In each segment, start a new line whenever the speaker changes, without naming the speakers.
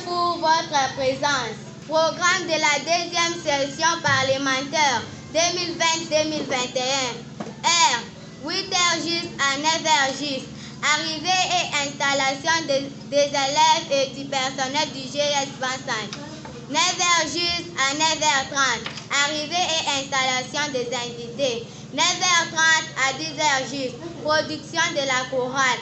Pour votre présence. Programme de la deuxième session parlementaire 2020-2021. Heure 8h juste à 9h juste. Arrivée et installation des élèves et du personnel du GS 25. 9h juste à 9h30. Arrivée et installation des invités. 9h30 à 10h juste. Production de la chorale.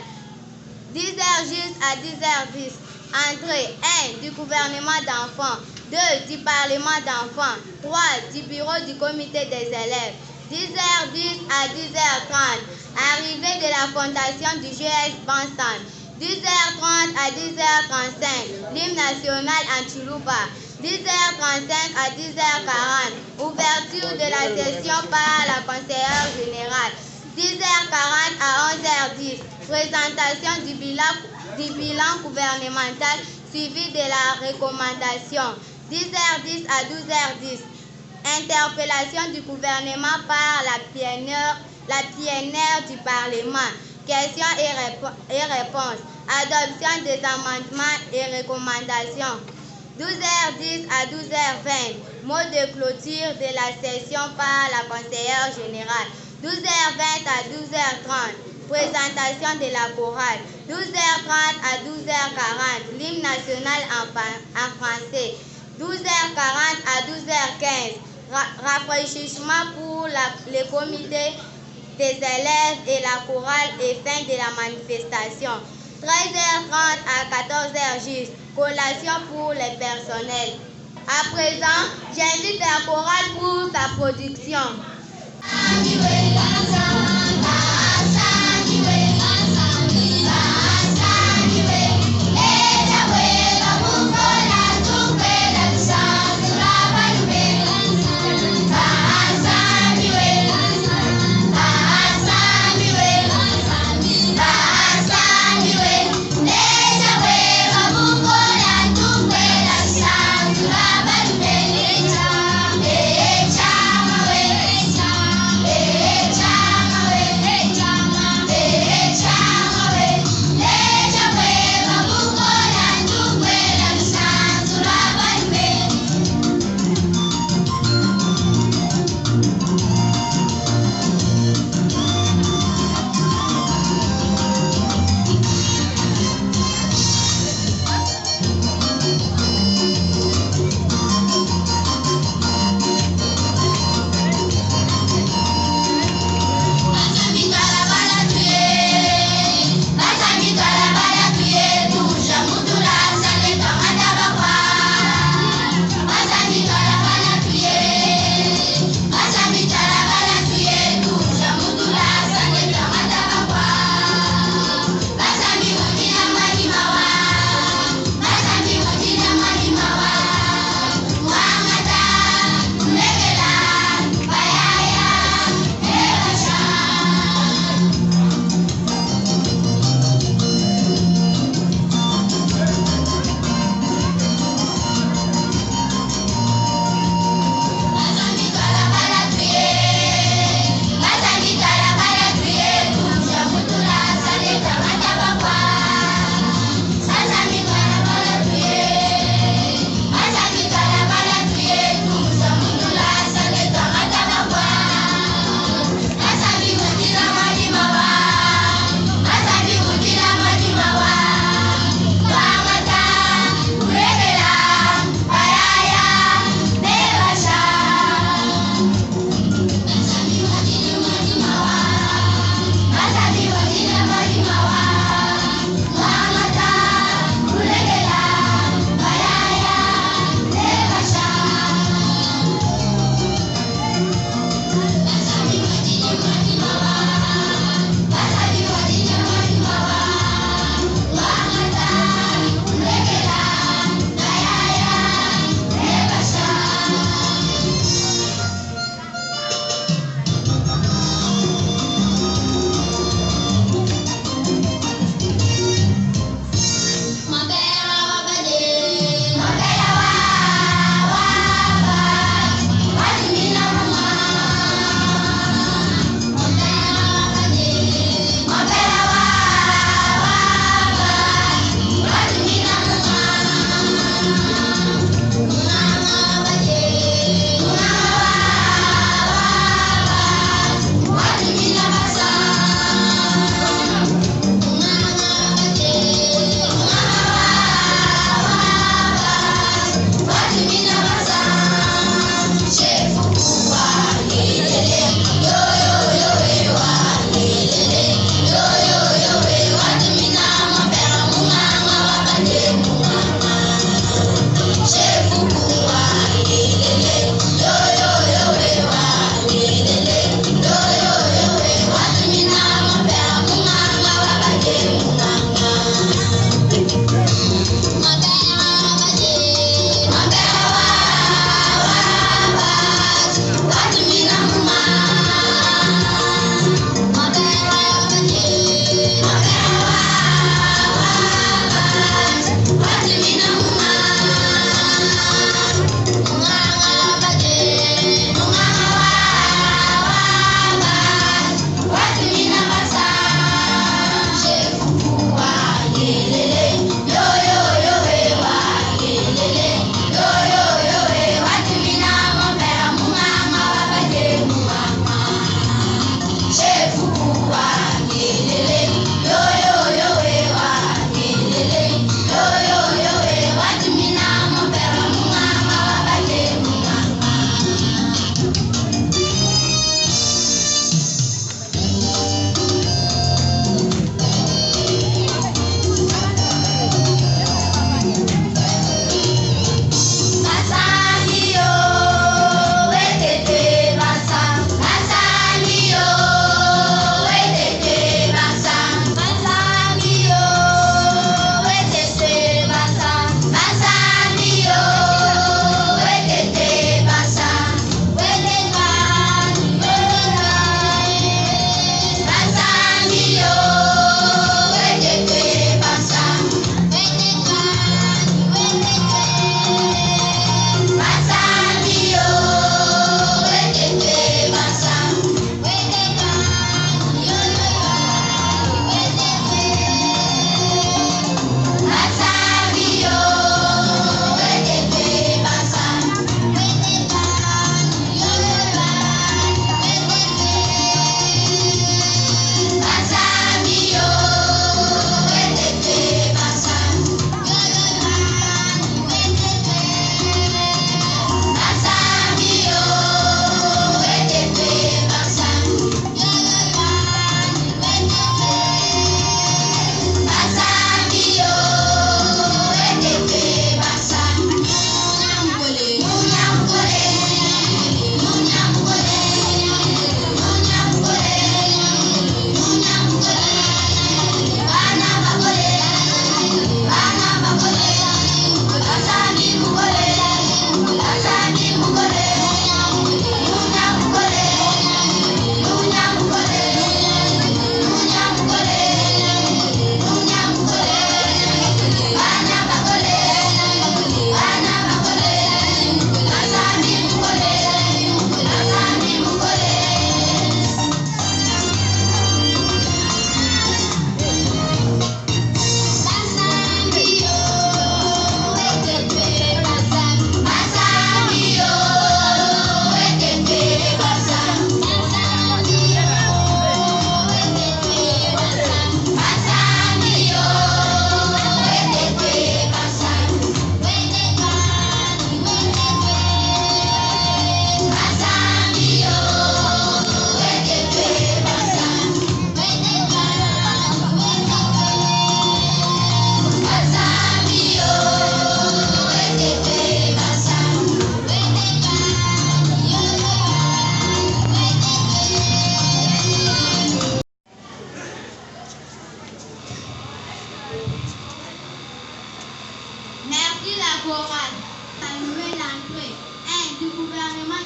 10h juste à 10h10. Entrée 1 du gouvernement d'enfants, 2 du parlement d'enfants, 3 du bureau du comité des élèves. 10h10 à 10h30. Arrivée de la fondation du GS Bansan. 10h30 à 10h35. L'hymne national en Chiluba. 10h35 à 10h40. Ouverture de la session par la conseillère générale. 10h40 à 11h10. Présentation du bilan gouvernemental suivi de la recommandation. 10h10 à 12h10. Interpellation du gouvernement par la plénière du Parlement. Questions et réponses. Adoption des amendements et recommandations. 12h10 à 12h20. Mot de clôture de la session par la conseillère générale. 12h20 à 12h30. Présentation de la chorale. 12h30 à 12h40. L'hymne national en français. 12h40 à 12h15. Rafraîchissement pour le comité des élèves et la chorale et fin de la manifestation. 13h30 à 14h juste. Collation pour les personnels. À présent, j'invite la chorale pour sa production.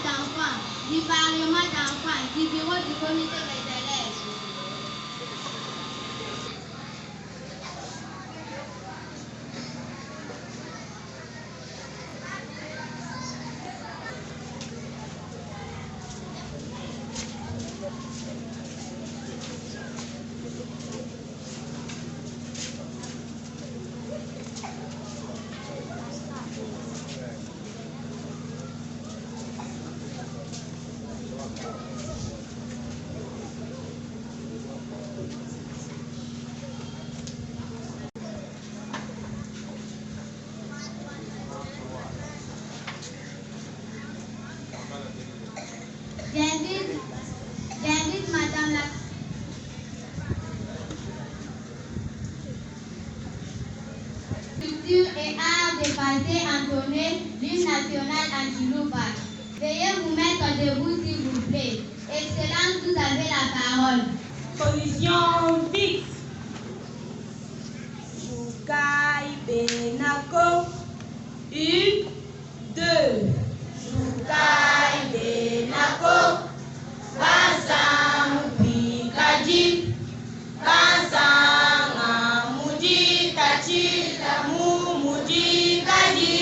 d'enfants, du parlement d'enfants, du bureau du comité des élèves. J'invite Madame la Culture et art de passer entonner l'hymne national anti-loupa. Veuillez vous mettre debout s'il vous plaît. Excellence, vous avez la parole.
Position fixe. Joukai Benako. 1, 2. Joukai Benako. Kasang Pikaji. Kasang Muji Kachi. Lamu Muji Kaji.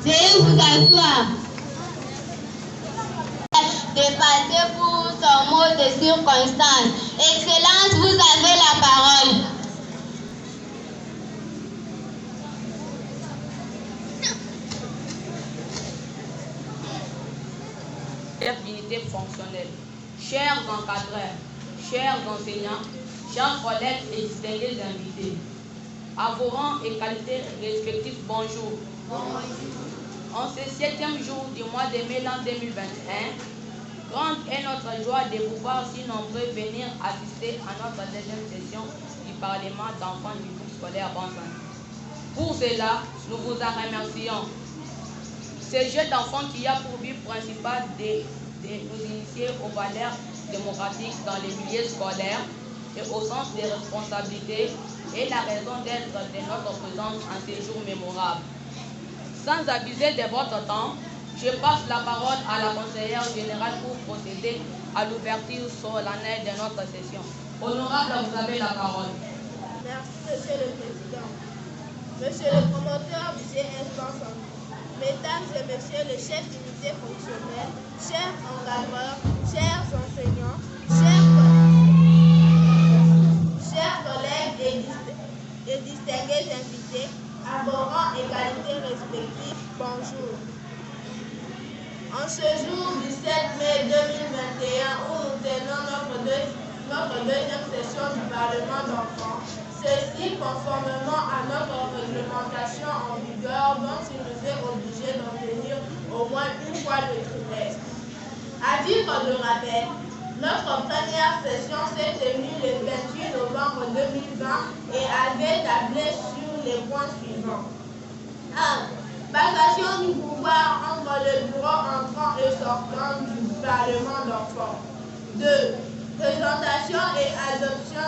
Veuillez vous asseoir. De passer pour son mot de circonstance. Excellence, vous avez la parole.
Chers unités fonctionnelles, chers encadreurs, chers enseignants, chers collègues et distingués invités, à vos rangs et qualités respectifs, bonjour. En ce 7e jour du mois de mai l'an 2021, grande est notre joie de vous voir si nombreux venir assister à notre 2e session du Parlement d'enfants du groupe scolaire Bonsan. Pour cela, nous vous en remercions. Ce jeu d'enfants qui a pour but principal de nous initier aux valeurs démocratiques dans les milieux scolaires et au sens des responsabilités est la raison d'être de notre présence en ces jours mémorables. Sans abuser de votre temps, je passe la parole à la conseillère générale pour procéder à l'ouverture solennelle de notre session. Honorable, vous avez la parole.
Merci, Monsieur le Président. Monsieur le promoteur du GS, Mesdames et Messieurs les chefs d'unité fonctionnelle, chers encadreurs, chers enseignants, chers collègues et distingués invités, à vos rangs et qualités respectives, bonjour. En ce jour du 7 mai 2021, où nous tenons notre 2e session du Parlement d'enfants, ceci conformément à notre réglementation en vigueur dont il nous est obligé d'en tenir au moins une fois le trimestre. À titre de rappel, notre première session s'est tenue le 28 novembre 2020 et avait tablé sur les points suivants. 1. Passation du pouvoir entre le bureau entrant et sortant du Parlement d'enfants. 2. Présentation et adoption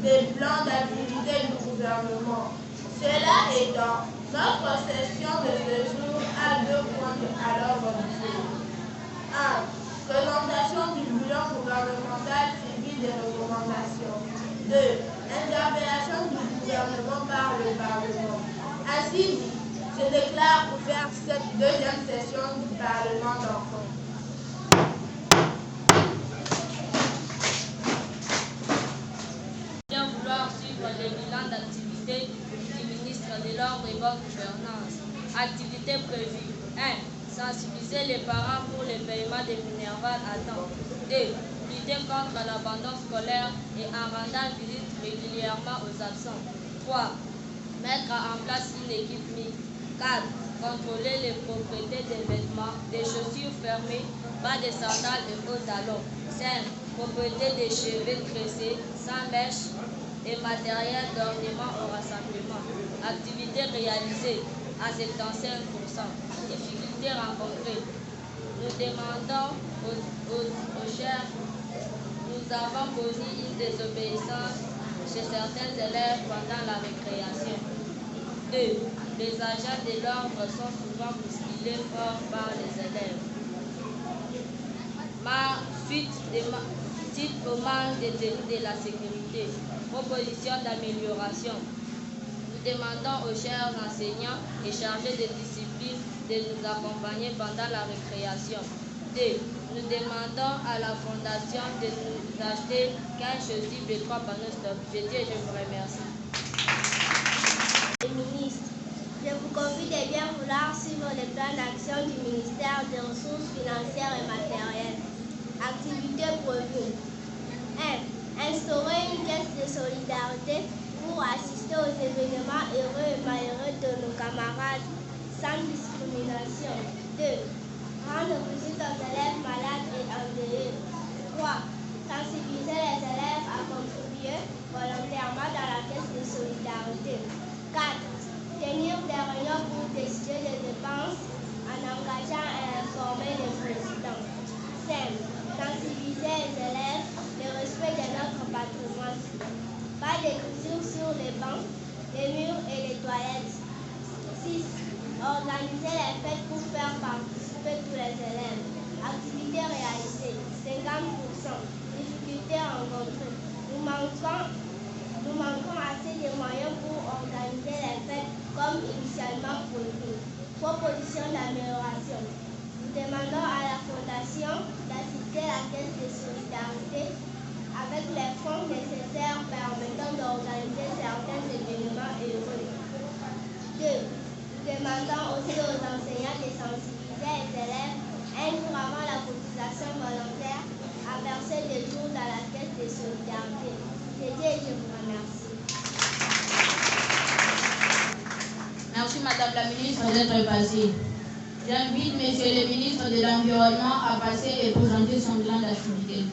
des plans d'activité du gouvernement. Cela étant, notre session de ce jour a 2 points à l'ordre du jour. 1. Présentation du bilan gouvernemental suivi des recommandations. 2. Interpellation du gouvernement par le Parlement. Ainsi dit, je déclare ouverte cette deuxième session du Parlement d'enfants.
Bien vouloir suivre le bilan d'activité du ministre de l'Ordre et bonne gouvernance. Activité prévue. 1. Sensibiliser les parents pour le paiement des minervales à temps. 2. Lutter contre l'abandon scolaire et en rendant visite régulièrement aux absents. 3. Mettre en place une équipe mixte. 4. Contrôler les propriétés des vêtements, des chaussures fermées, bas de sandales et hauts talons. 5. Propriété des cheveux tressés, sans mèches et matériel d'ornement au rassemblement. Activité réalisée à 75%. Difficultés rencontrées. Nous demandons aux chefs, nous avons connu une désobéissance chez certains élèves pendant la récréation. 2. Les agents de l'ordre sont souvent bousculés fort par les élèves. Suite au manque de tenue de la sécurité. Proposition d'amélioration. Nous demandons aux chers enseignants et chargés de discipline de nous accompagner pendant la récréation. 2. Nous demandons à la fondation de nous acheter 15 chaussures et 3 panneaux stop. Je vous remercie.
Ministre, je vous confie de bien vouloir suivre le plan d'action du ministère des Ressources financières et matérielles. Activité prévue. 1. Instaurer une caisse de solidarité pour assister aux événements heureux et malheureux de nos camarades sans discrimination. 2. Rendre visite aux élèves malades et endeuillés. 3. Sensibiliser les élèves à contribuer volontairement dans la caisse de solidarité. 4. Tenir des réunions pour décider des dépenses en engageant et informer les présidents. 5. Sensibiliser les élèves le respect de notre patrimoine. Pas d'écriture sur les bancs, les murs et les toilettes. 6. Organiser les fêtes pour faire participer tous les élèves. Activité réalisée, 50%. Difficultés rencontrées. Nous manquons assez de moyens pour organiser les fêtes comme initialement prévu. Proposition d'amélioration. Nous demandons à la Fondation d'assister à la caisse de solidarité avec les fonds nécessaires permettant d'organiser certains événements heureux. 2. Nous demandons aussi aux enseignants de sensibiliser les élèves un jour avant la cotisation volontaire à verser des jours dans la caisse de solidarité. Je vous remercie.
Merci Madame la Ministre d'être passée. J'invite Monsieur le Ministre de l'Environnement à passer et présenter son plan d'activité.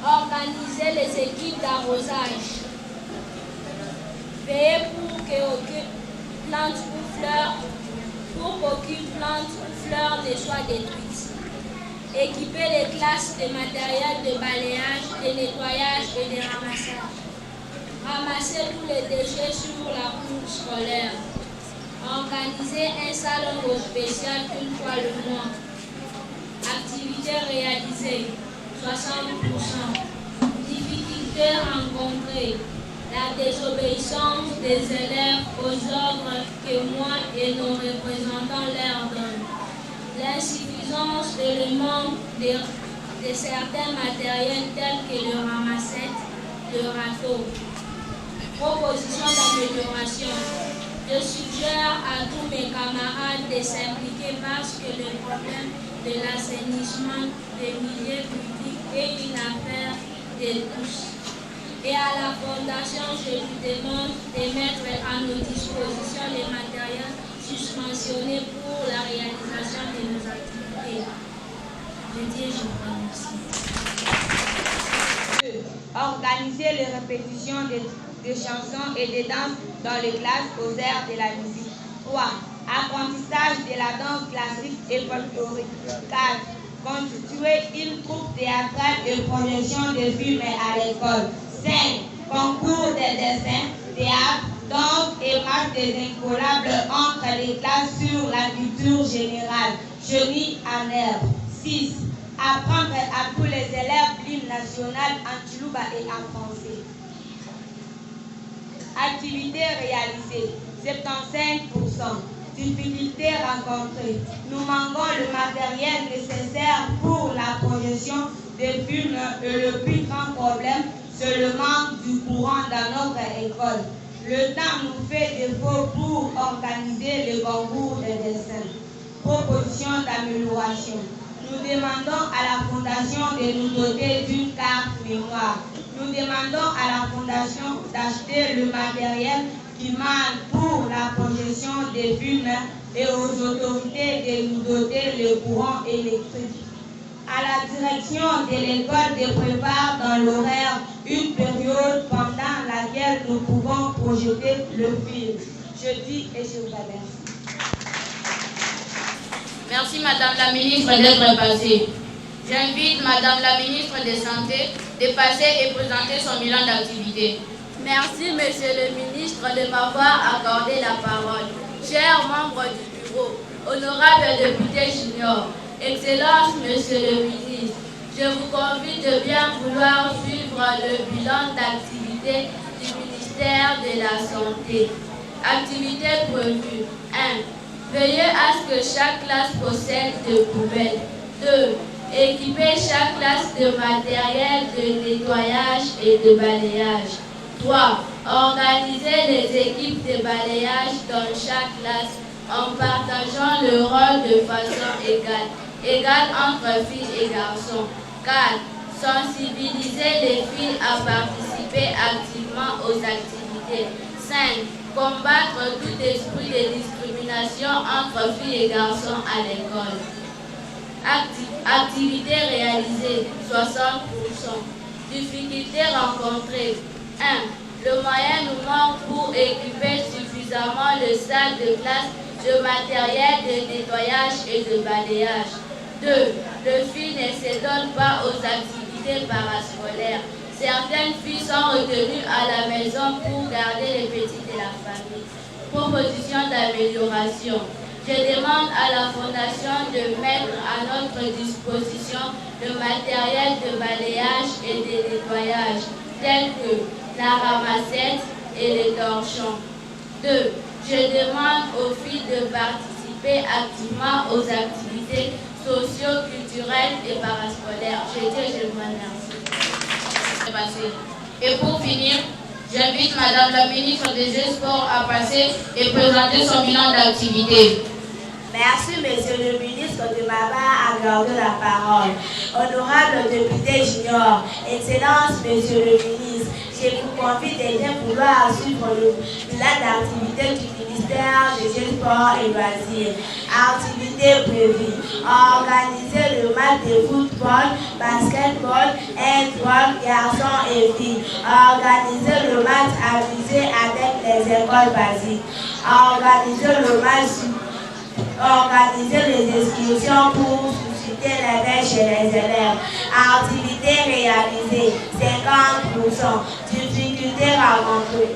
Organiser les équipes d'arrosage. Veiller pour qu'aucune plante ou fleur ne soit détruite. Équiper les classes de matériel de balayage, de nettoyage et de ramassage. Ramasser tous les déchets sur la cour scolaire. Organiser un salon spécial une fois le mois. Activités réalisées, 60%. Difficultés rencontrées. La désobéissance des élèves aux ordres que moi et nos représentants leur donnent. L'insuffisance et le manque de certains matériels tels que le ramassette, le râteau. Proposition d'amélioration. Je suggère à tous mes camarades de s'impliquer parce que le problème de l'assainissement des milieux publics est une affaire de tous. Et à la Fondation, je vous demande de mettre à nos dispositions les matériels susmentionnés pour la réalisation de nos activités. Je dis et je vous remercie.
Organiser les répétitions des chansons et des danses dans les classes aux airs de la musique. 3. Apprentissage de la danse classique et folklorique. 4. Constituer une troupe théâtrale et projection de films à l'école. 5. Concours de dessin, théâtre, danse et match des incollables entre les classes sur la culture générale. Chenille en herbe. 6. Apprendre à tous les élèves l'hymne national en Tchoulouba et en français. Activités réalisées, 75%. Difficultés rencontrées. Nous manquons le matériel nécessaire pour la projection des films et le plus grand problème, c'est le manque du courant dans notre école. Le temps nous fait défaut pour organiser les concours de dessin. Proposition d'amélioration. Nous demandons à la Fondation de nous doter d'une carte mémoire. Nous demandons à la Fondation d'acheter le matériel qui manque pour la projection des films et aux autorités de nous doter le courant électrique. À la direction de l'école de prépare dans l'horaire une période pendant laquelle nous pouvons projeter le film. Je dis et je vous remercie.
Merci Madame la Ministre d'être passée. J'invite Madame la Ministre de Santé de passer et présenter son bilan d'activité.
Merci Monsieur le Ministre de m'avoir accordé la parole. Chers membres du bureau, honorables députés juniors, Excellence Monsieur le Ministre, je vous convie de bien vouloir suivre le bilan d'activité du ministère de la Santé. Activité prévue. 1. Veillez à ce que chaque classe possède des poubelles. 2. Équiper chaque classe de matériel de nettoyage et de balayage. 3. Organiser les équipes de balayage dans chaque classe en partageant le rôle de façon égale entre filles et garçons. 4. Sensibiliser les filles à participer activement aux activités. 5. Combattre tout esprit de discrimination entre filles et garçons à l'école. Activités réalisées, 60%. Difficultés rencontrées. 1. Le moyen nous manque pour équiper suffisamment le salle de classe de matériel de nettoyage et de balayage. 2. Le filles ne se donnent pas aux activités parascolaires. Certaines filles sont retenues à la maison pour garder les petits de la famille. Proposition d'amélioration. Je demande à la Fondation de mettre à notre disposition le matériel de balayage et de nettoyage, tel que la ramassette et les torchons. 2. Je demande aux filles de participer activement aux activités socio-culturelles et parascolaires. Je vous remercie.
Et pour finir, j'invite Madame la Ministre des Sports à passer et présenter son bilan d'activité.
Merci, Monsieur le Ministre, de m'avoir accordé la parole. Honorable député junior, Excellence, Monsieur le Ministre, je vous convie de bien vouloir suivre le bilan d'activité du ministère des Sports et Loisirs. Activité prévue. Organiser le match de football, basketball, handball, garçons et filles. Organiser le match avisé avec les écoles basiques. Organiser les inscriptions pour susciter l'éveil chez les élèves. Activités réalisées, 50%. Difficultés rencontrées.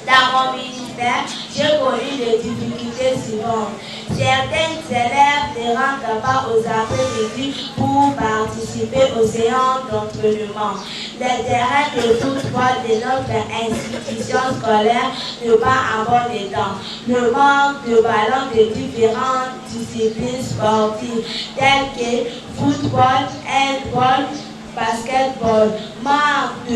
Dans mon ministère, j'ai connu les difficultés suivantes. Certains élèves ne rentrent pas aux après-midi pour participer aux séances d'entraînement. Les terrains de football de notre institution scolaire ne pas en bon état. Le manque de ballons de différentes disciplines sportives telles que football, handball, basketball. Manque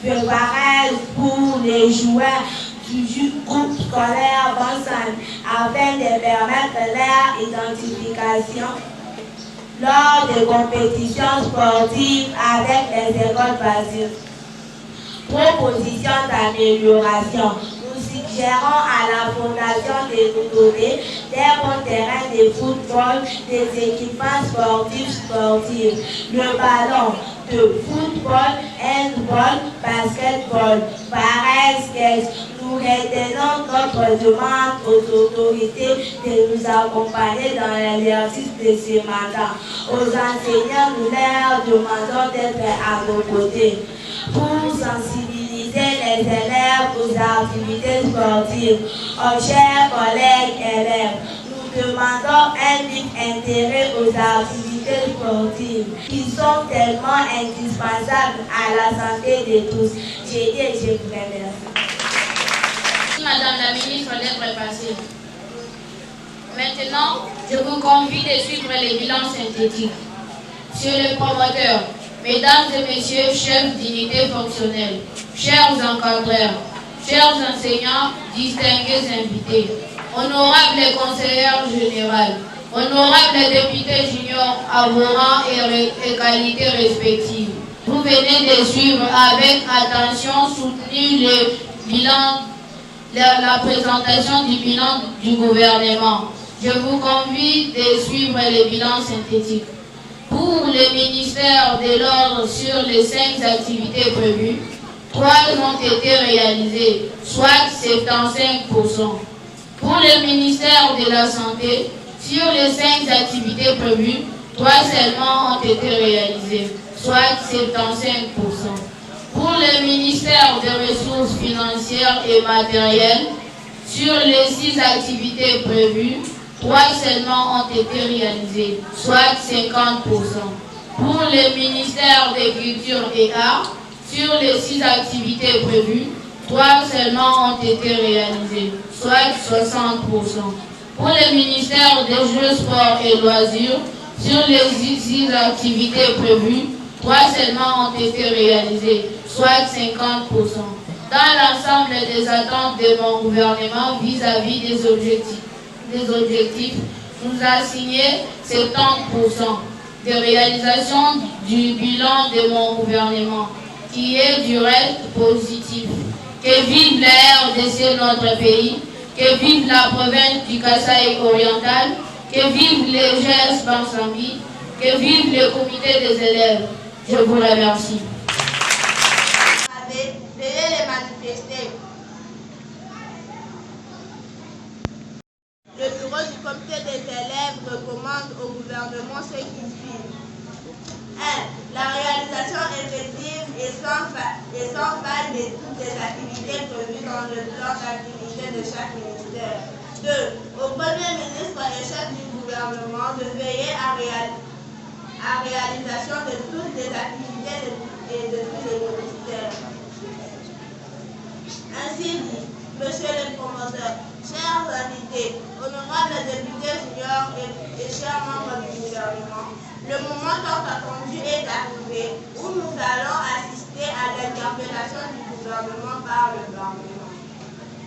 de barrage pour les joueurs du groupe scolaire Bonsan afin de permettre leur identification lors des compétitions sportives avec les écoles basiques. Proposition d'amélioration. Nous
gérant à la fondation des données, des bons terrains de football, des équipements sportifs, le ballon de football, handball, basketball, skate. Nous retenons notre demande aux autorités de nous accompagner dans l'exercice de ce mandat. Aux enseignants, nous leur demandons d'être à nos côtés pour sensibiliser les élèves aux activités sportives. Aux chers collègues élèves, nous demandons un vif intérêt aux activités sportives qui sont tellement indispensables à la santé de tous. J'ai dit et je vous remercie.
Madame la ministre, d'être passée. Maintenant, je vous convie de suivre les bilans synthétiques. Monsieur le promoteur, mesdames et messieurs, chefs d'unité fonctionnelle, chers encadreurs, chers enseignants, distingués invités, honorables conseillères générales, honorables députés juniors à vos rangs et qualités respectives. Vous venez de suivre avec attention soutenu le bilan, la présentation du bilan du gouvernement. Je vous convie de suivre les bilans synthétiques. Pour le ministère de l'Ordre, sur les 5 activités prévues, 3 ont été réalisées, soit 75%. Pour le ministère de la Santé, sur les 5 activités prévues, 3 seulement ont été réalisées, soit 75%. Pour le ministère des Ressources financières et matérielles, sur les 6 activités prévues, 3 seulement ont été réalisées, soit 50%. Pour le ministère des Cultures et Arts, sur les 6 activités prévues, 3 seulement ont été réalisées, soit 60%. Pour le ministère des Jeux, Sports et Loisirs, sur les 6 activités prévues, 3 seulement ont été réalisées, soit 50%. Dans l'ensemble des attentes de mon gouvernement vis-à-vis des objectifs, nous a signé 70% de réalisation du bilan de mon gouvernement, qui est du reste positif. Que vive la RDC, notre pays, que vive la province du Kasaï oriental, que vive les GES Bansambi, que vive le comité des élèves. Je vous remercie.
Veuillez les manifester. Le bureau du comité des élèves recommande au gouvernement ce qui suit. 1. La réalisation effective et sans faille de toutes les activités prévues dans le plan d'activité de chaque ministère. 2. Au Premier ministre et chef du gouvernement de veiller à réalisation de toutes les activités et de tous les ministères. Ainsi dit, monsieur le promoteur, chers invités, honorables députés juniors et chers membres du gouvernement, le moment tant attendu est arrivé où nous allons assister à l'interpellation du gouvernement par le Parlement.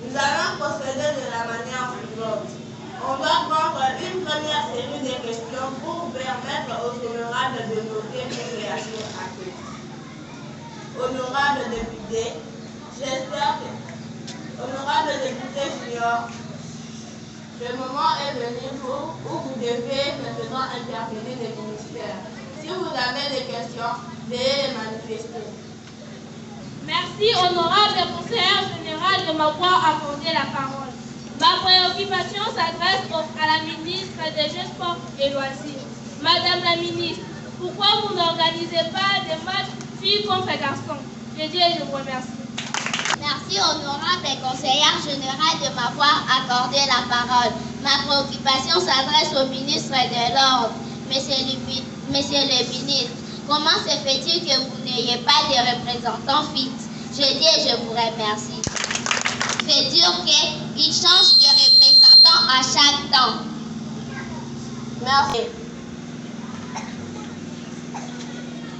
Nous allons procéder de la manière suivante. On doit prendre une première série de questions pour permettre aux honorables de noter une réaction accurate. Honorables députés, j'espère que, honorables députés juniors, le moment est venu où vous devez maintenant interpeller les ministères. Si vous avez des questions, veuillez les manifester.
Merci, honorable conseillère générale, de m'avoir accordé la parole. Ma préoccupation s'adresse à la ministre des Jeux, Sports et Loisirs. Madame la ministre, pourquoi vous n'organisez pas des matchs filles contre garçons? Je dis et je vous remercie.
Merci, honorable conseillère générale, de m'avoir accordé la parole. Ma préoccupation s'adresse au ministre de l'Ordre. Monsieur le ministre, comment se fait-il que vous n'ayez pas de représentants fixes? Je dis et je vous remercie. C'est dire qu'il change de représentants à chaque temps.
Merci.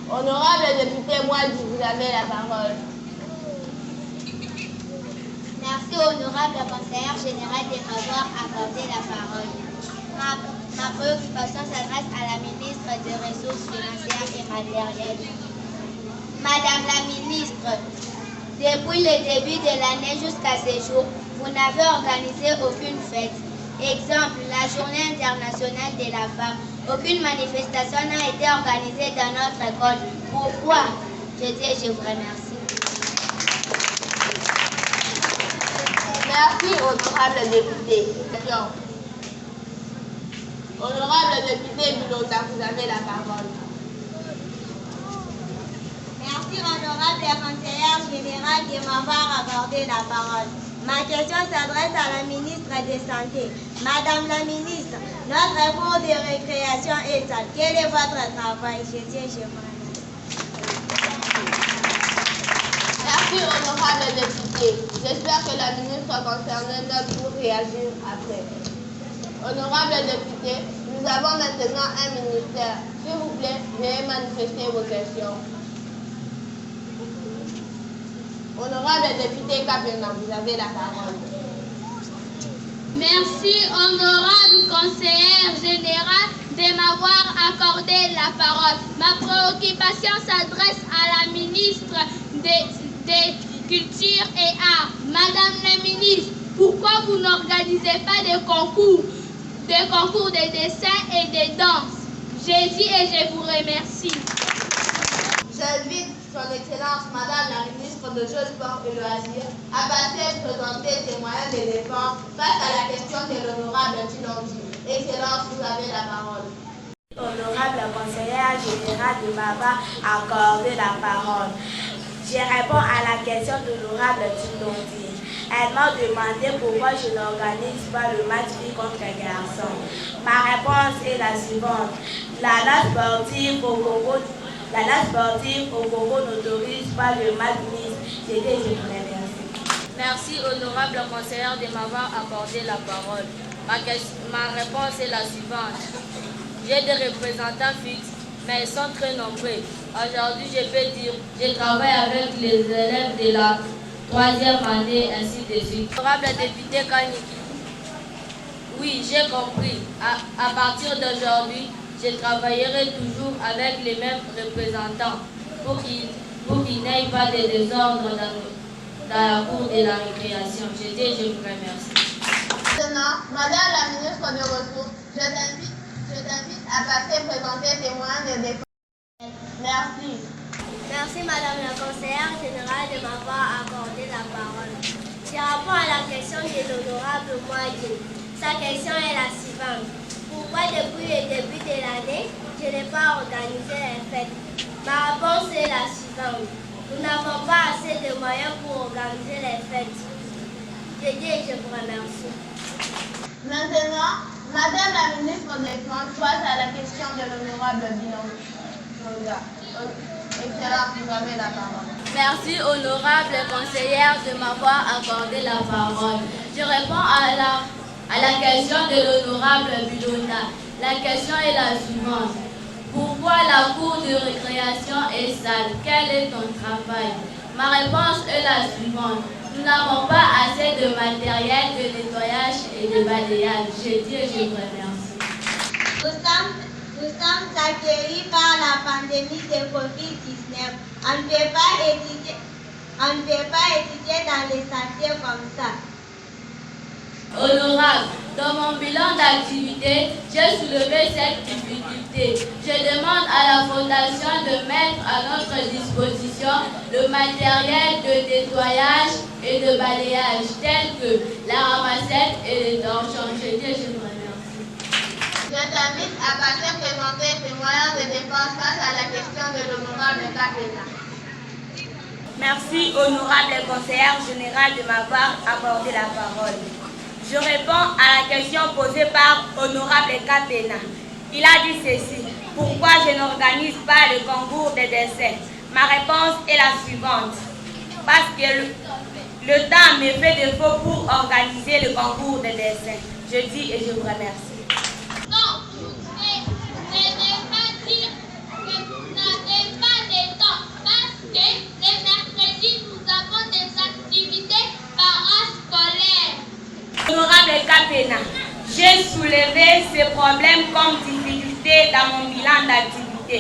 Honorable député Moadi, vous avez la parole.
Merci, honorable conseillère générale, de m'avoir accordé la parole. Ma préoccupation s'adresse à la ministre des Ressources financières et matérielles. Madame la ministre, depuis le début de l'année jusqu'à ce jour, vous n'avez organisé aucune fête. Exemple, la journée internationale de la femme. Aucune manifestation n'a été organisée dans notre école. Pourquoi? Je dis et je vous remercie.
Merci, honorable député. Honorable député Bilota, vous avez la parole.
Merci, honorable conseillère générale, de m'avoir accordé la parole. Ma question s'adresse à la ministre de Santé. Madame la ministre, notre cours de récréation est sale. Quel est votre travail? Je vous remercie.
Merci, honorable député. J'espère que la ministre concernée note pour réagir après. Honorable député, nous avons maintenant un ministère. S'il vous plaît, veuillez manifester vos questions. Honorable député Kapena, vous avez la parole.
Merci, honorable conseillère générale, de m'avoir accordé la parole. Ma préoccupation s'adresse à la ministre des Culture et Arts. Madame la ministre, pourquoi vous n'organisez pas de concours de dessin et de danse? J'ai dit et je vous remercie.
J'invite son Excellence, Madame la ministre de Jeux, Sport et Loisirs, à passer présenter ses moyens de défense face à la question de l'honorable Tilondi. Excellence, vous avez la parole.
Honorable conseillère générale, de m'avoir accordé la parole. Je réponds à la question de l'honorable Tilondi. Elle m'a demandé pourquoi je n'organise pas le match filles contre les garçons. Ma réponse est la suivante. La danse sportive au Congo n'autorise pas le match mixte. Je vous remercie.
Merci, honorable conseillère, de m'avoir accordé la parole. Ma réponse est la suivante. J'ai des représentants fixes, mais ils sont très nombreux. Aujourd'hui, je peux dire, je travaille avec les élèves de la 3e année, ainsi de suite. Honorable député Kaniki, oui, j'ai compris. À partir d'aujourd'hui, je travaillerai toujours avec les mêmes représentants pour qu'il n'y ait pas de désordre dans la cour de la récréation. Je vous remercie.
Maintenant, Madame la ministre des Ressources, je t'invite à passer présenter tes moyens de défense. Merci.
Merci Madame la conseillère générale de m'avoir accordé la parole. Je réponds à la question de l'honorable Moïse. Sa question est la suivante. Pourquoi depuis le début de l'année, je n'ai pas organisé les fêtes? Ma réponse est la suivante. Nous n'avons pas assez de moyens pour organiser les fêtes. Je dis et je vous remercie.
Maintenant, Madame la ministre des Finances face à la question de l'honorable Bilonga. Excellence, vous avez la parole.
Merci, honorable conseillère, de m'avoir accordé la parole. Je réponds à la question de l'honorable Bilona. La question est la suivante. Pourquoi la cour de récréation est sale? Quel est ton travail? Ma réponse est la suivante. Nous n'avons pas assez de matériel de nettoyage et de balayage. Je dis et je vous remercie.
Nous sommes accueillis par la pandémie de Covid-19. On ne peut pas étudier dans les sentiers comme ça.
Honorable, dans mon bilan d'activité, j'ai soulevé cette difficulté. Je demande à la Fondation de mettre à notre disposition le matériel de nettoyage et de balayage tel que la ramassette et les torchons. Je vous remercie.
Je t'invite à passer présenter tes moyens de défense face à la question de l'honorable Kapena.
Merci, honorable conseillère générale, de m'avoir accordé la parole. Je réponds à la question posée par honorable Kapena. Il a dit ceci. Pourquoi je n'organise pas le concours de dessin? Ma réponse est la suivante. Parce que le temps me fait défaut pour organiser le concours de dessin. Je dis et je vous remercie.
Non, ce n'est pas dire que vous n'avez pas de temps. Parce que les mercredis, nous avons des activités parascolaires.
Honorable Kapena, j'ai soulevé ces problèmes comme difficulté dans mon bilan d'activité.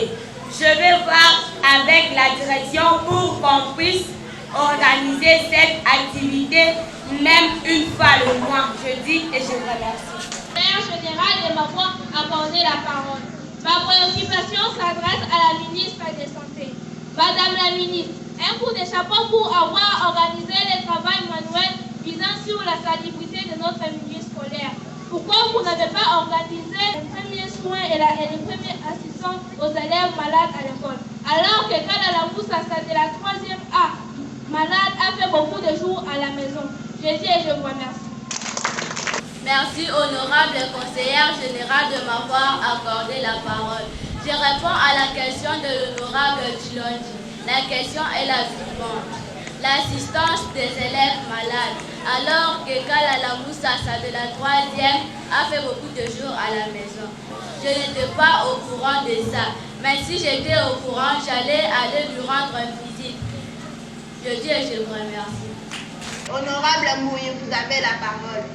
Je vais voir avec la direction pour qu'on puisse organiser cette activité même une fois le mois. Je dis et je vous remercie.
Conseillère générale de m'avoir accordé la parole. Ma préoccupation s'adresse à la ministre de Santé. Madame la ministre, un coup de chapeau pour avoir organisé le travail manuel visant sur la salubrité de notre milieu scolaire. Pourquoi vous n'avez pas organisé les premiers soins et les premiers assistants aux élèves malades à l'école? Alors que quand la Moussa de la 3e A malade a fait beaucoup de jours à la maison. Je dis et je vous remercie.
Merci, honorable conseillère générale, de m'avoir accordé la parole. Je réponds à la question de l'honorable Chilondi. La question est la suivante. L'assistance des élèves malades, alors que Kalala Moussassa de la 3e a fait beaucoup de jours à la maison. Je n'étais pas au courant de ça, mais si j'étais au courant, j'allais aller lui rendre une visite. Je dis et je vous remercie.
Honorable Mouy, vous avez la parole.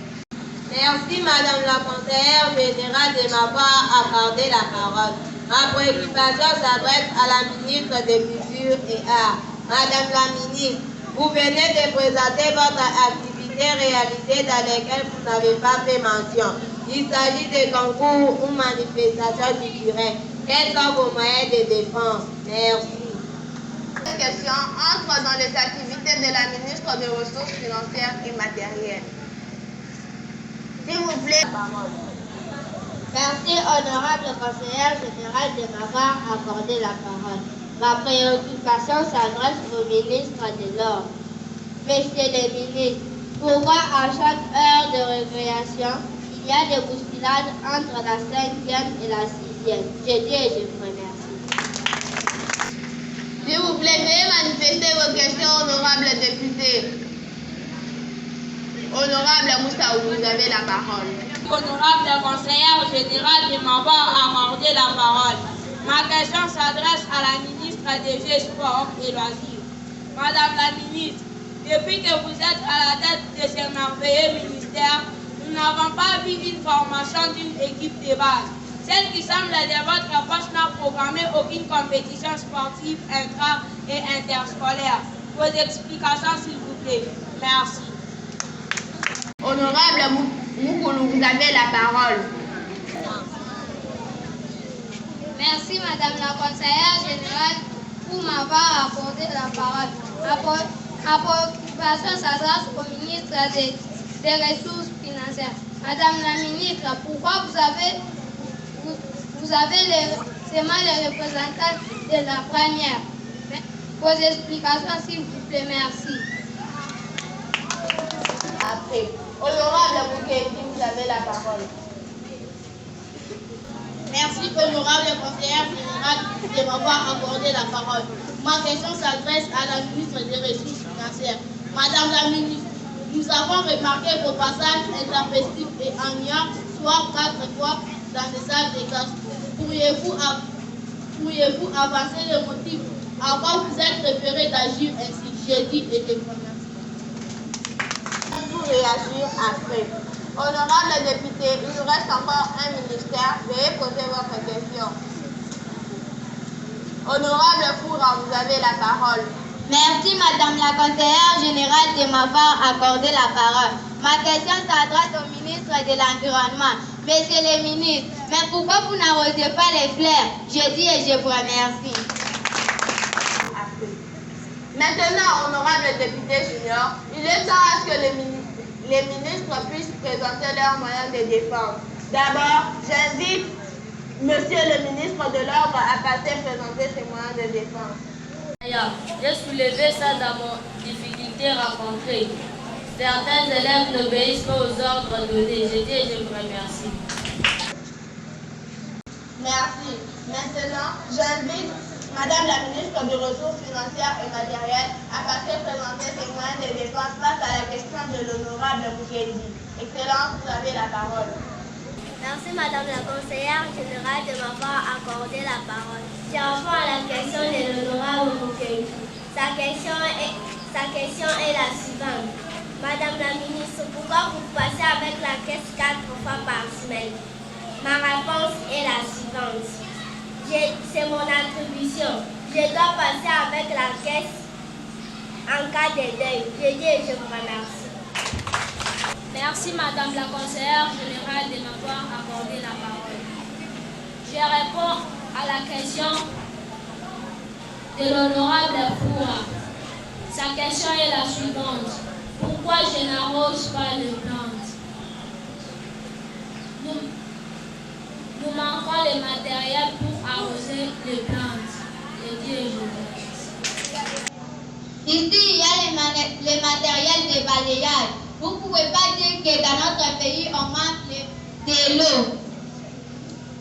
Merci Madame la conseillère générale de m'avoir accordé la parole. Ma préoccupation s'adresse à la ministre de Culture et Arts. Madame la ministre, vous venez de présenter votre activité réalisée dans laquelle vous n'avez pas fait mention. Il s'agit de concours ou manifestations culturelles. Quels sont vos moyens de défense? Merci.
Cette question entre dans les activités de la ministre des Ressources financières et matérielles. S'il vous plaît, la parole.
Merci, honorable conseillère générale, de m'avoir accordé la parole. Ma préoccupation s'adresse au ministre de l'Ordre. Messieurs les ministres, pourquoi à chaque heure de récréation, il y a des bousculades entre la 5e et la 6e? Je dis et je vous remercie.
S'il vous plaît, veuillez manifester vos questions, honorable député. Honorable Moussa, vous avez la parole.
Honorable conseillère générale de m'avoir accordé la parole. Ma question s'adresse à la ministre des Jeux, Sports et Loisirs. Madame la ministre, depuis que vous êtes à la tête de ce merveilleux ministère, nous n'avons pas vu une formation d'une équipe de base. Celle qui semble de votre poste n'a programmé aucune compétition sportive intra- et interscolaire. Vos explications, s'il vous plaît. Merci.
Honorable Moukoulou, vous avez la parole.
Merci, Madame la conseillère générale, pour m'avoir accordé la parole. Ma préoccupation s'adresse au ministre des Ressources financières. Madame la ministre, pourquoi vous avez seulement les représentants de la première? Vos explications, s'il vous plaît, merci.
Après, honorable Moukendi, vous avez la parole.
Merci, honorable conseillère générale, de m'avoir accordé la parole. Ma question s'adresse à la ministre des Ressources financières. Madame la ministre, nous avons remarqué vos passages intempestifs et ennuyants, soit 4 fois dans les salles de classe. Pourriez-vous avancer le motif à quoi vous êtes préféré d'agir ainsi? J'ai dit et je vous remercie.
Pour réagir après. Honorable député, il nous reste encore un ministère. Veuillez poser votre question. Honorable Foura, vous avez la parole.
Merci, Madame la conseillère générale, de m'avoir accordé la parole. Ma question s'adresse au ministre de l'Environnement. Messieurs les ministres, mais pourquoi vous n'arrosez pas les fleurs? Je dis et je vous remercie.
Maintenant, honorable député junior, il est temps à ce que les ministres puissent présenter leurs moyens de défense. D'abord, j'invite Monsieur le ministre de l'Ordre à passer présenter ses moyens de défense.
J'ai soulevé ça dans mon difficulté rencontrée. Certains élèves n'obéissent pas aux ordres donnés. Je dis et je vous remercie.
Merci. Maintenant, j'invite Madame la ministre des Ressources financières et matérielles à passer présenter ses moyens de défense face à la question de l'honorable Mukendi. Excellence, vous avez la parole.
Merci Madame la conseillère générale de m'avoir accordé la parole. Je réponds à la question de l'honorable Mukendi. Sa question est la suivante. Madame la ministre, pourquoi vous passez avec la caisse 4 fois par semaine? Ma réponse est la suivante. C'est mon attribution. Je dois passer avec la caisse en cas de deuil. Je dis et je vous remercie.
Merci Madame la conseillère générale de m'avoir accordé la parole. Je réponds à la question de l'honorable Foura. Sa question est la suivante. Pourquoi je n'arrose pas les plantes? Nous manquons les matériels pour arroser les plantes. Et Dieu je vous remercie.
Ici, il y a les matériels de balayage. Vous ne pouvez pas dire que dans notre pays, on manque de l'eau.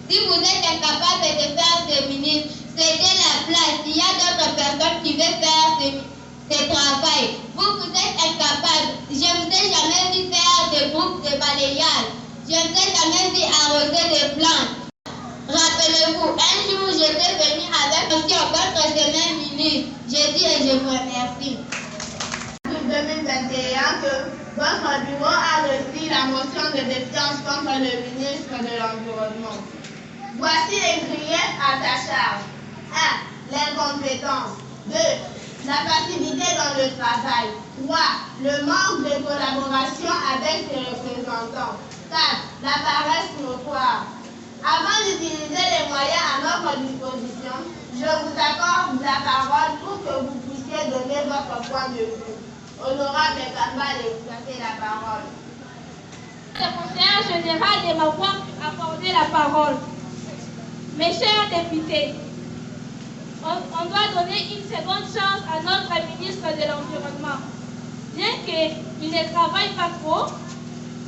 Si vous êtes incapable de faire des ministres, cédez la place. Il y a d'autres personnes qui veulent faire ce travail. Vous êtes incapable. Je ne vous ai jamais vu faire des groupes de balayage. Je ne vous ai jamais vu arroser des plantes. Rappelez-vous, un jour, j'étais venu avec votre semaine ministre. J'ai dit et je vous remercie.
En 2021, que votre bureau a reçu la motion de défiance contre le ministre de l'Environnement. Voici les griefs à ta charge. 1. L'incompétence. 2. La passivité dans le travail. 3. Le manque de collaboration avec ses représentants. 4. La paresse notoire. Avant d'utiliser les moyens à notre disposition, je vous accorde la parole pour que vous puissiez donner votre point de vue. Honorable Kambale, vous avez la parole.
Le conseiller général de m'avoir accordé la parole. Mes chers députés, on doit donner une seconde chance à notre ministre de l'Environnement. Bien qu'il ne travaille pas trop,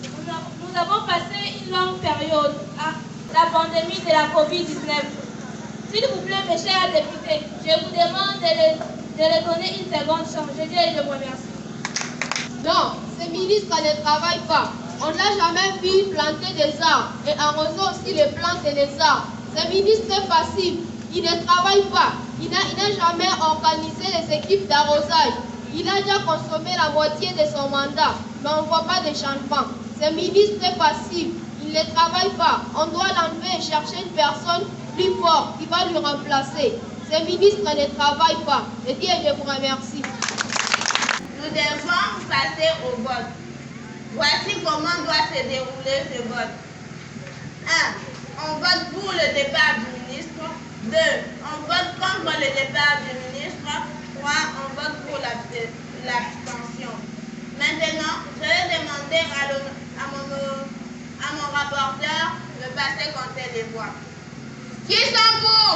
nous avons passé une longue période à la pandémie de la COVID-19. S'il vous plaît, mes chers députés, je vous demande de leur donner une seconde chance. Je dis et je vous remercie.
Non, ce ministre ne travaille pas. On ne l'a jamais vu planter des arbres et arroser aussi les plantes et les arbres. Ce ministre est passif. Il ne travaille pas. Il n'a jamais organisé les équipes d'arrosage. Il a déjà consommé la moitié de son mandat, mais on ne voit pas de changement. Ce ministre est passif. Il ne travaille pas. On doit l'enlever et chercher une personne plus forte qui va lui remplacer. Ce ministre ne travaille pas. Je dis et je vous remercie.
Nous devons passer au vote. Voici comment doit se dérouler ce vote. 1. On vote pour le départ du ministre. 2. On vote contre le départ du ministre. 3. On vote pour l'abstention. Maintenant, je vais demander à mon rapporteur de passer compter les voix. Qui sont pour?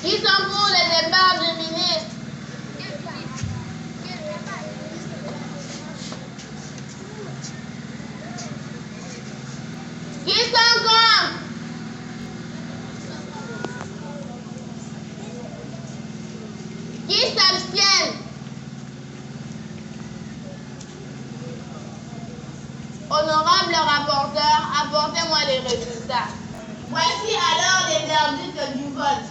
Qui sont pour le départ du ministre? Qui sont contre? Qui s'abstiennent? Honorable rapporteur, apportez-moi les résultats. Voici alors les verdicts du vote.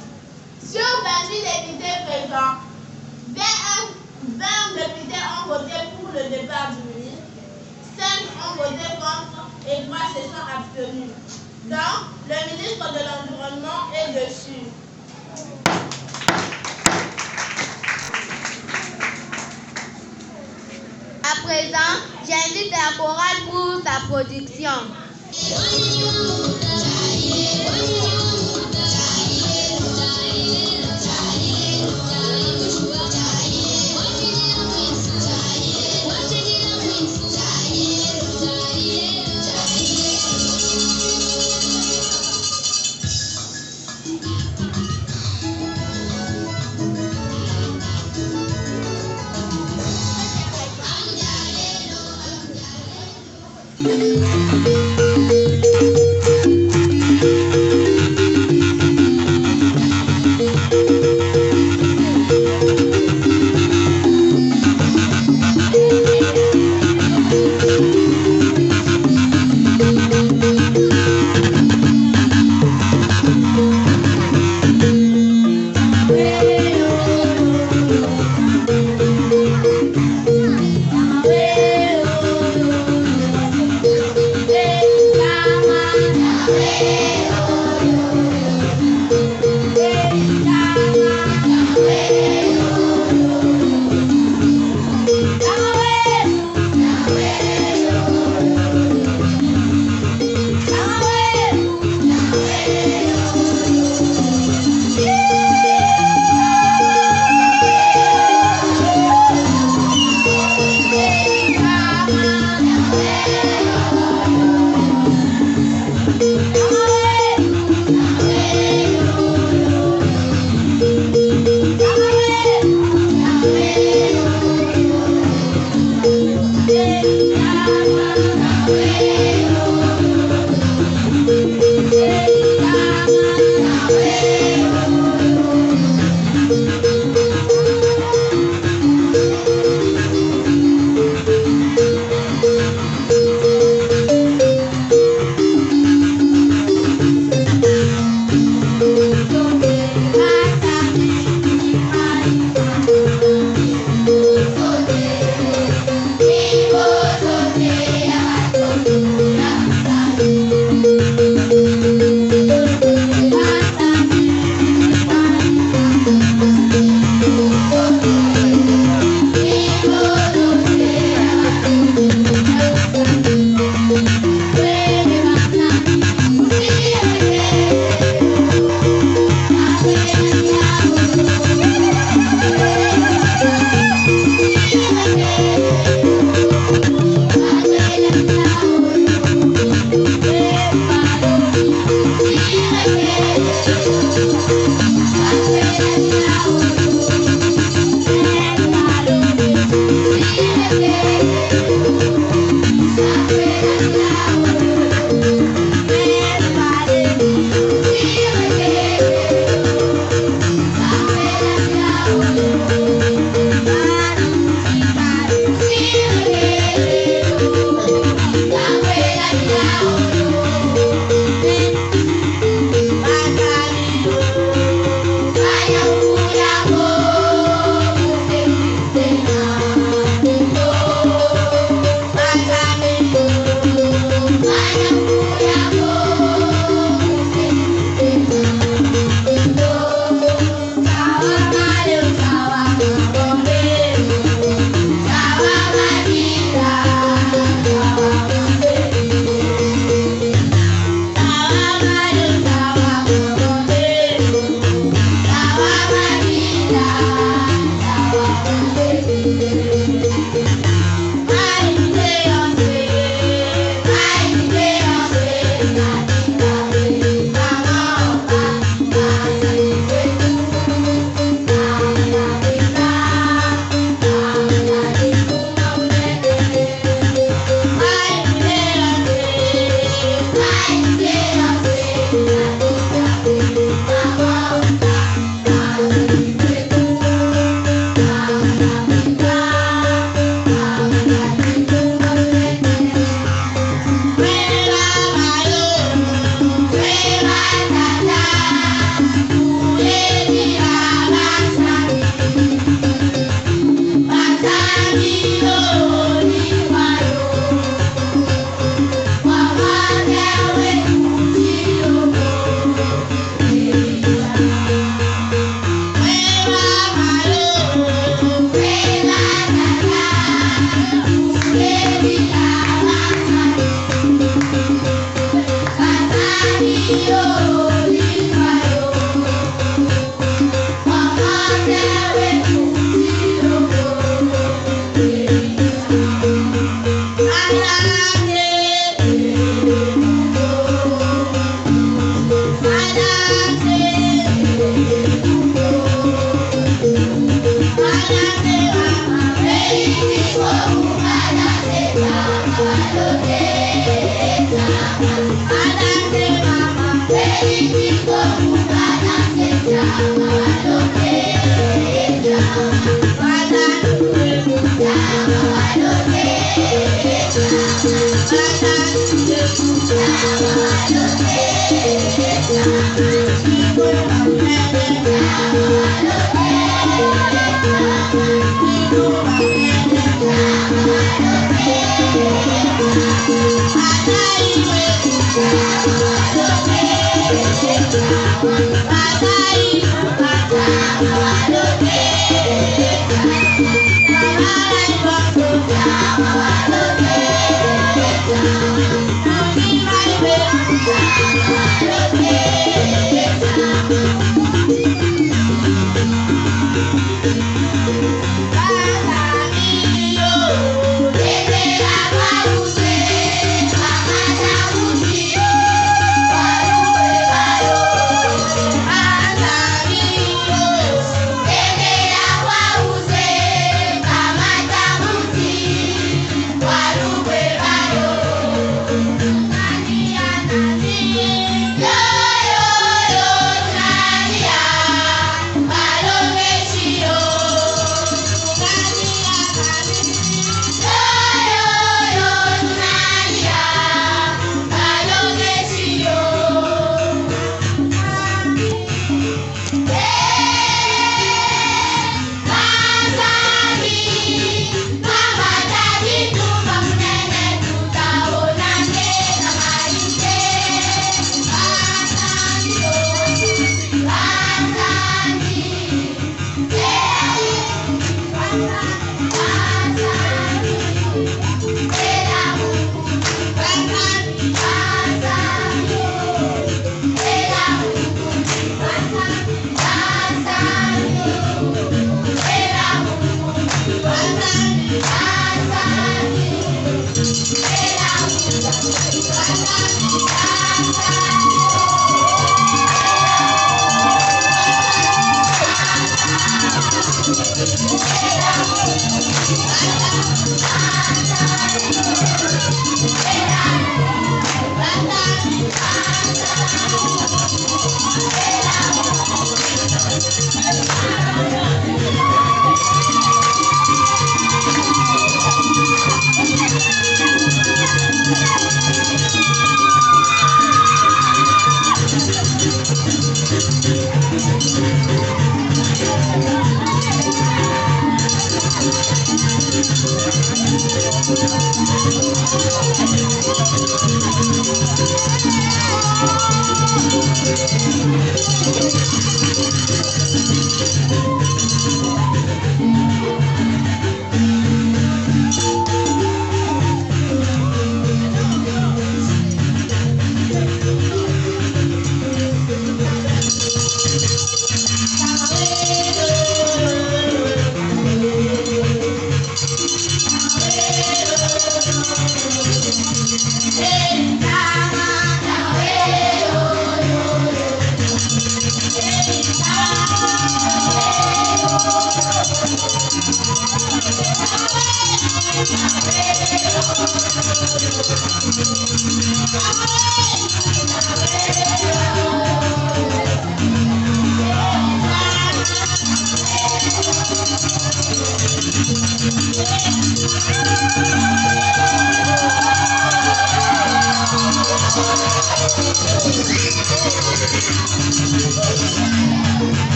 Sur 28 députés présents, 20 députés ont voté pour le départ du ministre, 5 ont voté contre et 3 se sont abstenus. Donc, le ministre de l'Environnement est dessus.
À présent, j'invite la chorale pour sa production.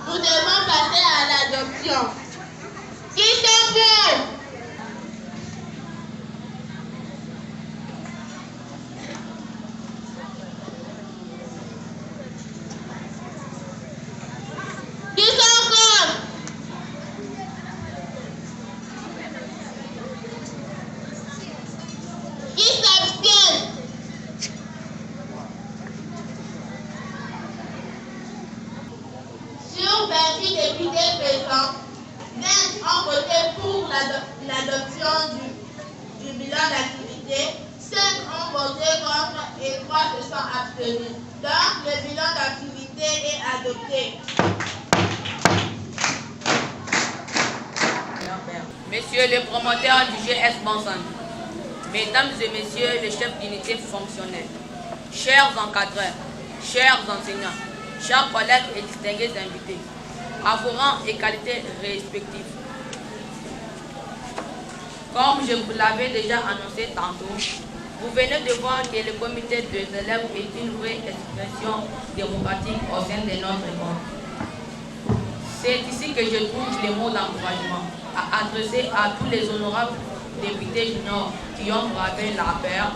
Nous devons passer à l'adoption. Qui sont pour? Qui sont contre? Qui s'abstiennent? Sur 28 députés présents, 20 ont voté pour l'adoption du bilan d'activité, 5 ont voté contre et 3 se sont abstenus. Donc, le bilan d'activité est adopté.
Messieurs les promoteurs du GS Bonson, Mesdames et Messieurs les chefs d'unité fonctionnelle, chers encadreurs, chers enseignants, chers collègues et distingués invités, à vos rangs et qualités respectifs. Comme je vous l'avais déjà annoncé tantôt, vous venez de voir que le comité des élèves est une vraie expression démocratique au sein de notre école. C'est ici que je trouve les mots d'encouragement à adresser à tous les honorables députés juniors qui ont bravé la paire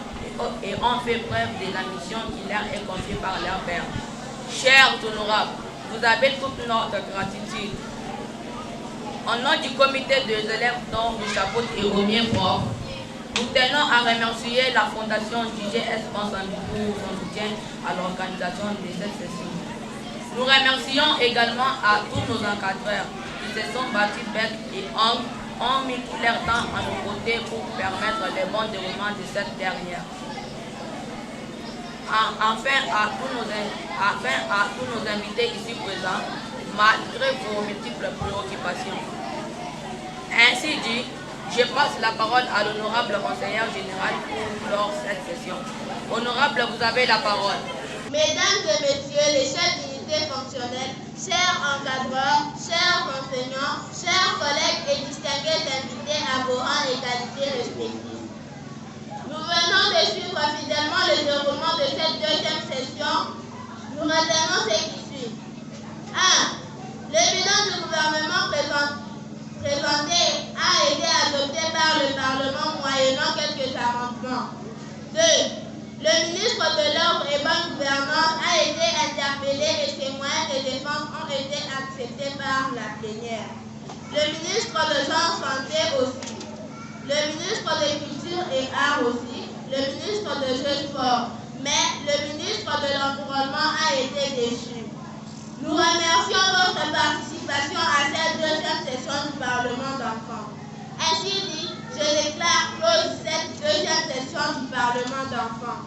et ont fait preuve de la mission qui leur est confiée par leur père. Chers honorables, vous avez toute notre gratitude. Au nom du comité des élèves dont je chapeaute et Romier Prof, nous tenons à remercier la fondation JGS Ensemble pour son soutien à l'organisation de cette session. Nous remercions également à tous nos encadreurs qui se sont battus bec et ongles, ont mis tout leur temps à nos côtés pour permettre le bon déroulement de cette dernière. Enfin à tous nos invités ici présents, malgré vos multiples préoccupations. Ainsi dit, je passe la parole à l'honorable conseillère générale pour clore cette session. Honorable, vous avez la parole.
Mesdames et messieurs les chefs d'unité fonctionnelle, chers encadreurs, chers enseignants, chers collègues et distingués invités à vos rangs et qualités respectives. Nous venons de suivre fidèlement le déroulement de cette deuxième session. Nous retenons ce qui suit. 1. Le bilan du gouvernement présenté a été adopté par le Parlement moyennant quelques amendements. 2. Le ministre de l'Ordre et Bonne Gouvernance a été interpellé et ses moyens de défense ont été acceptés par la plénière. Le ministre de Santé aussi. Le ministre de Culture et Arts aussi. Le ministre de Jeux et Sport. Mais le ministre de l'Environnement a été déchu. Nous remercions votre participation à cette deuxième session du Parlement d'enfants. Ainsi dit, je déclare close cette deuxième session du Parlement d'enfants.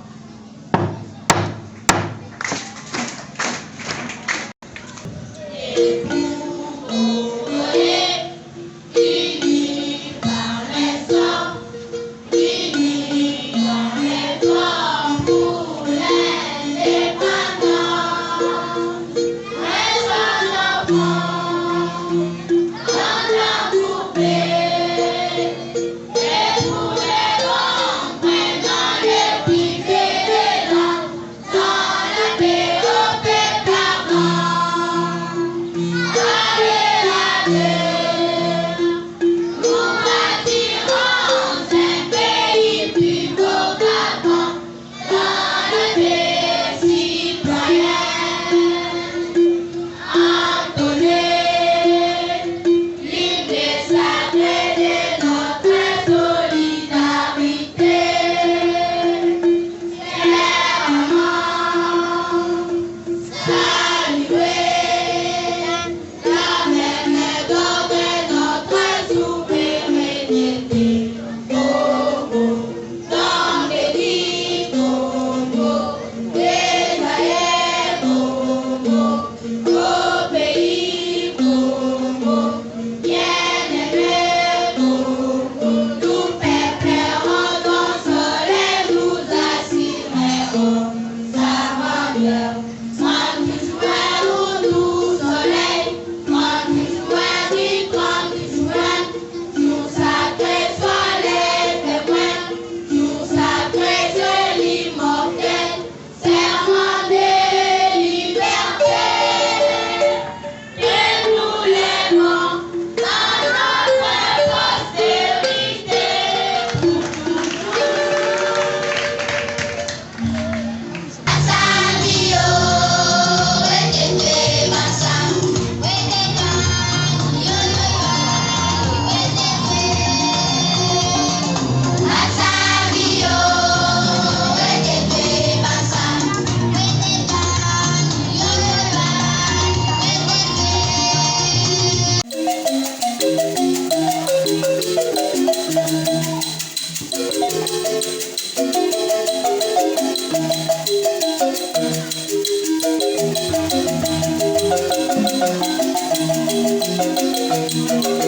Thank you.